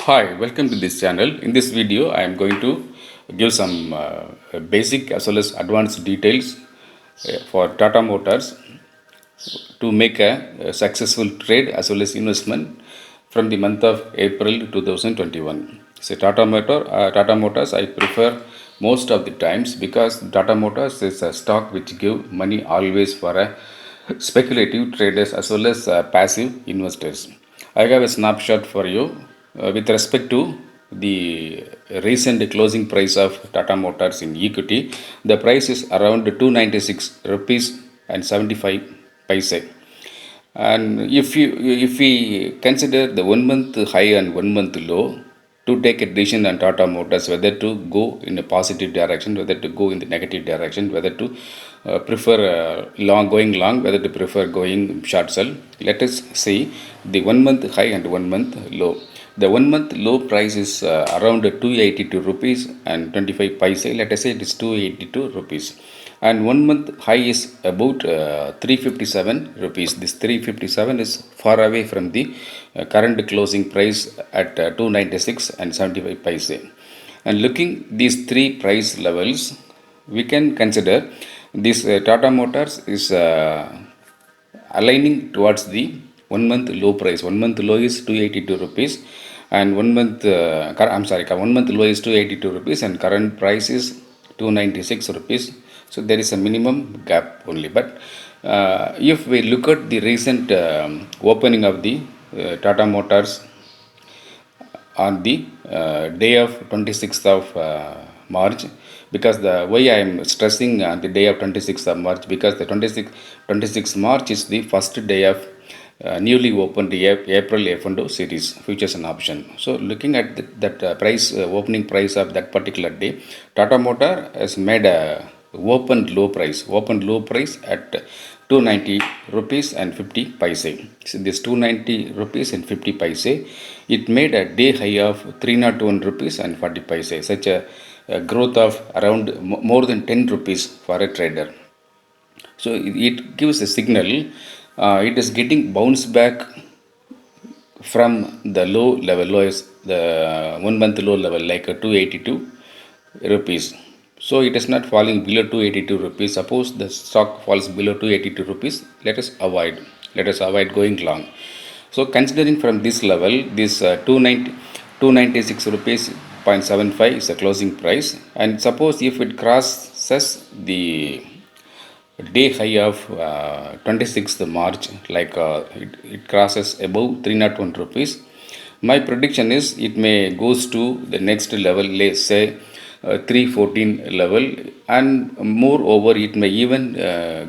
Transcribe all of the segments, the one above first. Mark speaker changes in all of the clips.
Speaker 1: Hi, welcome to this channel. In this video, I am going to give some basic as well as advanced details for Tata Motors to make a successful trade as well as investment from the month of April 2021. So Tata Motors I prefer most of the times because Tata Motors is a stock which give money always for a speculative traders as well as passive investors. I have a snapshot for you with respect to the recent closing price of Tata Motors in equity. The price is around 296 rupees and 75 paise. And if we consider the 1 month high and 1 month low to take a decision on Tata Motors whether to go in a positive direction, whether to go in the negative direction, whether to prefer going long, whether to prefer going short sell. Let us see the 1 month high and 1 month low. The 1 month low price is around 282 rupees and 25 paise. Let us say it is 282 rupees. And 1 month high is about 357 rupees. This 357 is far away from the current closing price at 296 and 75 paise. And looking these three price levels, we can consider this Tata Motors is aligning towards the 1 month low price. 1 month low is 282 rupees and 1 month low is 282 rupees and current price is 296 rupees. So there is a minimum gap only. But if we look at the recent opening of the Tata Motors on the day of 26th of March, because the why I am stressing on the day of 26th of March, because the 26th March is the first day of newly opened April F&O series futures and option. So looking at that price opening price of that particular day, Tata Motor has made a opened low price at 290 rupees and 50 paise. So this 290 rupees and 50 paise, it made a day high of 301 rupees and 40 paise, such a growth of around more than 10 rupees for a trader. So it gives a signal. It is getting bounced back from the lowest the 1 month low level, like 282 rupees. So it is not falling below 282 rupees. Suppose the stock falls below 282 rupees, let us avoid going long. So considering from this level, this 296 rupees 0.75 is the closing price, and suppose if it crosses the day high of 26th March, like it crosses above 301 rupees, my prediction is it may goes to the next level, let's say 314 level, and moreover it may even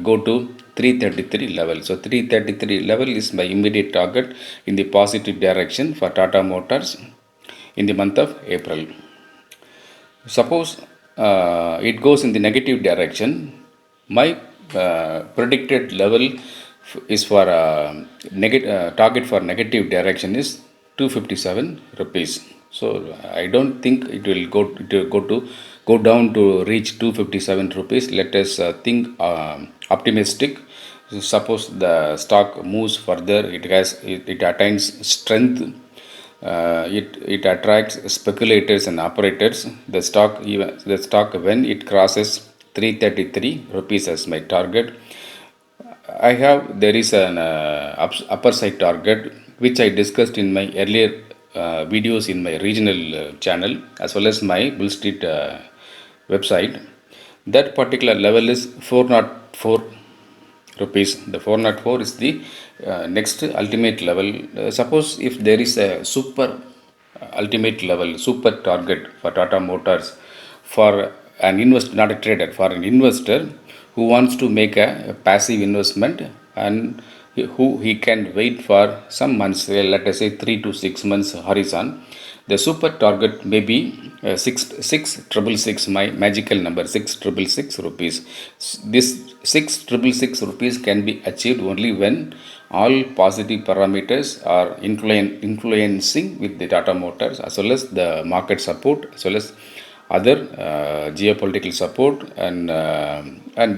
Speaker 1: go to 333 level. So 333 level is my immediate target in the positive direction for Tata Motors in the month of April. Suppose it goes in the negative direction, my predicted level is for target for negative direction is 257 rupees. So I don't think it will go down to reach 257 rupees. Let us think optimistic. Suppose the stock moves further, it attains strength, it attracts speculators and operators. The stock when it crosses 333 rupees as my target, there is an upper side target which I discussed in my earlier videos in my regional channel as well as my Bull Street website. That particular level is 404 rupees. The 404 is the next ultimate level. Suppose if there is a super ultimate level, super target for Tata Motors, for an investor, not a trader, for an investor who wants to make a passive investment and who he can wait for some months, let us say 3 to 6 months horizon. The super target may be 6,666, my magical number, 6,666 rupees. This 6,666 rupees can be achieved only when all positive parameters are influencing with the Tata Motors, as well as the market support, as well as other geopolitical support, and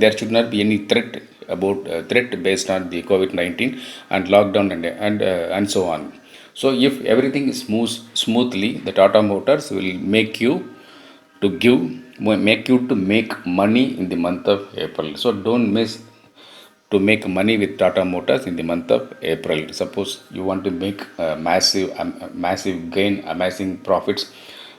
Speaker 1: there should not be any threat based on the COVID-19 and lockdown and so on. So if everything is smoothly, the Tata Motors will make you to give make you to make money in the month of April. So don't miss to make money with Tata Motors in the month of April. Suppose you want to make a massive gain, amazing profits,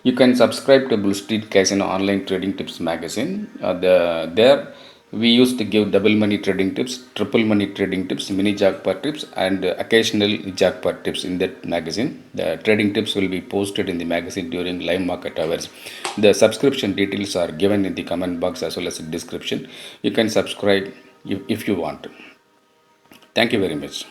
Speaker 1: you can subscribe to Blue Street Casino Online Trading Tips magazine. There we used to give double money trading tips, triple money trading tips, mini jackpot tips, and occasional jackpot tips in that magazine. The trading tips will be posted in the magazine during live market hours. The subscription details are given in the comment box as well as the description. You can subscribe if you want. Thank you very much.